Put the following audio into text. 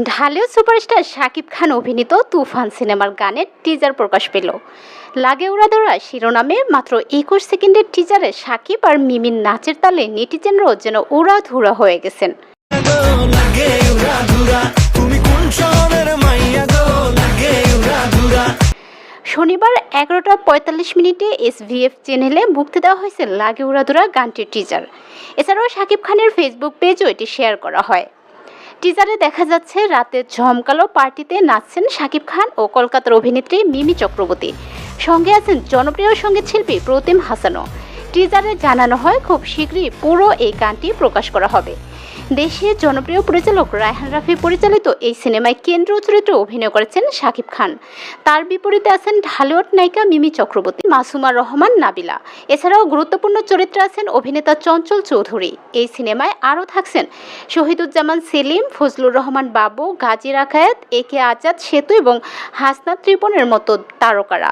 Dhallywood superstar Shakib Khan অভিনীত তুফান সিনেমার গানের টিজার প্রকাশ পেল। লাগে উড়াদোড়া শিরোনামে মাত্র 21 সেকেন্ডের টিজারে শাকিব আর মিমির নাচের তালে নেটিজেনরাও যেন উড়াধুরা হয়ে গেছেন। শনিবার 11টা 45 মিনিটে SVF চ্যানেলে মুক্তি দেওয়া হয়েছে লাগে উড়াদোড়া গানটির টিজার। এছাড়াও শাকিব খানের ফেসবুক পেজও এটি শেয়ার করা হয়। টিজারে দেখা যাচ্ছে রাতের ঝমকালো পার্টিতে নাচছেন শাকিব খান ও কলকাতার অভিনেত্রী মিমি চক্রবর্তী। সঙ্গে আছেন জনপ্রিয় সঙ্গীত শিল্পী প্রতিম হাসানও। টিজারে জানানো হয় খুব শীঘ্রই পুরো এই গানটি প্রকাশ করা হবে। দেশের জনপ্রিয় পরিচালক রায়হান রাফি পরিচালিত এই সিনেমায় কেন্দ্রীয় চরিত্রে অভিনয় করেছেন শাকিব খান। তার বিপরীতে আছেন ঢালিউড নায়িকা মিমি চক্রবর্তী, মাসুমা রহমান নাবিলা। এছাড়াও গুরুত্বপূর্ণ চরিত্রে আছেন অভিনেতা চঞ্চল চৌধুরী। এই সিনেমায় আরও থাকছেন শহীদুজ্জামান সেলিম, ফজলুর রহমান বাবু, গাজী রাকায়েত, AK আজাদ সেতু এবং হাসনাত রিপনের মতো তারকারা।